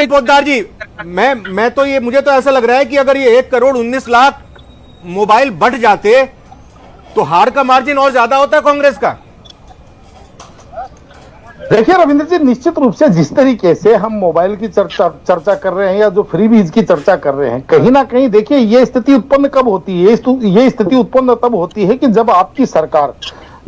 पोद्दार जी, मैं तो ये मुझे तो ऐसा लग रहा है कि अगर ये 1,19,00,000 मोबाइल बढ़ जाते तो हार का मार्जिन और ज्यादा होता है कांग्रेस का। देखिए रविंद्र जी, निश्चित रूप से जिस तरीके से हम मोबाइल की चर्चा कर रहे हैं या जो फ्रीबीज की चर्चा कर रहे हैं, कहीं ना कहीं देखिए ये स्थिति उत्पन्न कब होती है? ये स्थिति उत्पन्न तब होती है कि जब आपकी सरकार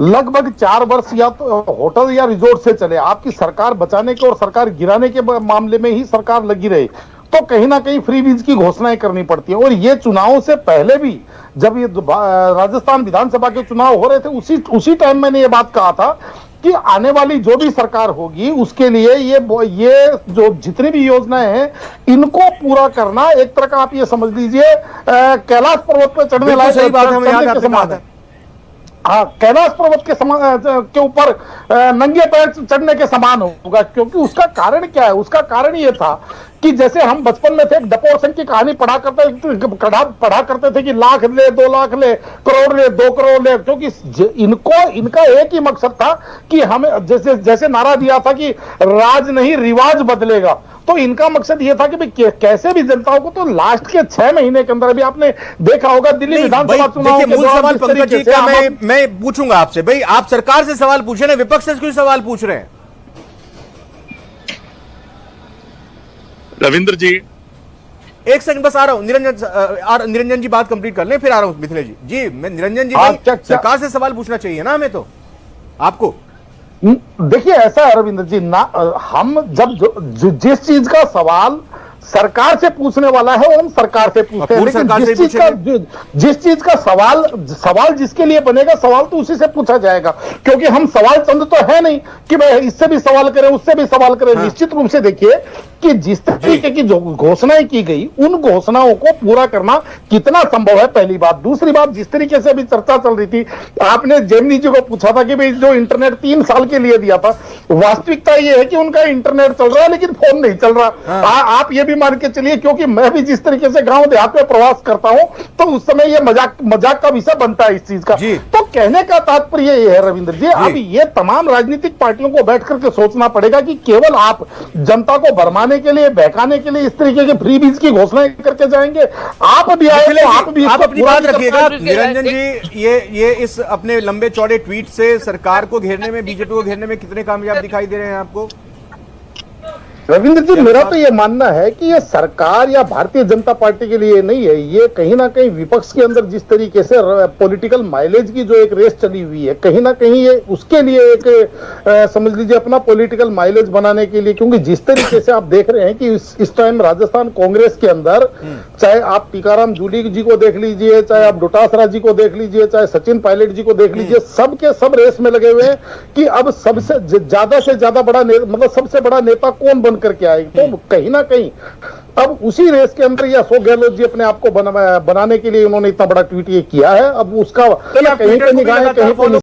लगभग 4 वर्ष या तो होटल या रिजोर्ट से चले, आपकी सरकार बचाने के और सरकार गिराने के मामले में ही सरकार लगी रहे, तो कहीं ना कहीं फ्रीबीज की घोषणाएं करनी पड़ती है। और ये चुनावों से पहले भी जब ये राजस्थान विधानसभा के चुनाव हो रहे थे, उसी टाइम मैंने ये बात कहा था कि आने वाली जो भी सरकार होगी उसके लिए ये जो जितनी भी योजनाएं हैं इनको पूरा करना एक तरह का आप ये समझ लीजिए कैलाश पर्वत पर चढ़ने लायक सही बात है, समान है। हाँ, कैलाश पर्वत के ऊपर नंगे पैर चढ़ने के समान होगा। क्योंकि उसका कारण क्या है? उसका कारण ये था कि जैसे हम बचपन में थे, डपोर सिंह की कहानी पढ़ा करते थे कि लाख ले, 2 लाख ले, करोड़ ले, 2 करोड़ ले। क्योंकि इनका एक ही मकसद था कि हमें जैसे नारा दिया था कि राज नहीं रिवाज बदलेगा, तो इनका मकसद यह था कि भाई कैसे भी जनताओं को, तो लास्ट के 6 महीने के अंदर भी आपने देखा होगा दिल्ली विधानसभा चुनाव के सवाल पंकज जी का मैं पूछूंगा आपसे। भाई आप सरकार से सवाल पूछ रहे हैं, विपक्ष से क्यों सवाल पूछ रहे हैं? रविंद्र जी, एक सेकंड बस आ रहा हूं। निरंजन जी बात कंप्लीट कर लें, फिर आ रहा हूं मिथिलेश जी। मैं निरंजन जी, सरकार से सवाल पूछना चाहिए ना हमें, तो आपको देखिए ऐसा है रविंद्र जी, ना हम जब जिस चीज का सवाल सरकार से पूछने वाला है वो हम सरकार से पूछते हैं, लेकिन जिस चीज का सवाल जिसके लिए बनेगा सवाल तो उसी से पूछा जाएगा। क्योंकि हम सवाल चंद तो है नहीं कि भाई इससे भी सवाल करें उससे भी सवाल करें। हाँ। निश्चित रूप से देखिए कि जिस तरीके की जो घोषणाएं की गई उन घोषणाओं को पूरा करना कितना संभव है, पहली बात। दूसरी बात, जिस तरीके से अभी चर्चा चल रही थी, आपने जेमनी जी को पूछा था कि भाई जो इंटरनेट 3 साल के लिए दिया था, वास्तविकता यह है कि उनका इंटरनेट चल रहा है लेकिन फोन नहीं चल रहा। हाँ। आप ये भी मान के चलिए, क्योंकि मैं भी जिस तरीके से गांव देहात में प्रवास करता हूं तो उस समय ये मजाक का विषय बनता है इस चीज का। तो कहने का तात्पर्य ये है रविंद्र जी, अब ये तमाम राजनीतिक पार्टियों को बैठ करके सोचना पड़ेगा कि केवल आप जनता को भरमाने के लिए, बहकाने के लिए इस तरीके के फ्रीबीज की घोषणाएं करके जाएंगे। आप भी आए तो आप भी अपनी बात रखिएगा। निरंजन जी, ये इस अपने लंबे चौड़े ट्वीट से सरकार को घेरने में, बीजेपी को घेरने में कितने कामयाब दिखाई दे रहे हैं आपको? रविंद्र जी, मेरा तो ये मानना है कि ये सरकार या भारतीय जनता पार्टी के लिए नहीं है, ये कहीं ना कहीं विपक्ष के अंदर जिस तरीके से पॉलिटिकल माइलेज की जो एक रेस चली हुई है, कहीं ना कहीं ये उसके लिए एक समझ लीजिए अपना पॉलिटिकल माइलेज बनाने के लिए। क्योंकि जिस तरीके से आप देख रहे हैं कि इस टाइम राजस्थान कांग्रेस के अंदर, चाहे आप टीकाराम जूली जी को देख लीजिए, चाहे आप डोटासरा जी को देख लीजिए, चाहे सचिन पायलट जी को देख लीजिए, सबके सब रेस में लगे हुए हैं कि अब सबसे ज्यादा से ज्यादा बड़ा मतलब सबसे बड़ा नेता कौन बन करके आए। तो कहीं ना कहीं अब उसी रेस के अंदर ये अशोक गहलोत जी अपने आप को बनाने के लिए उन्होंने इतना बड़ा ट्वीट ये किया है। अब उसका कहीं पे निगाहें कहीं पे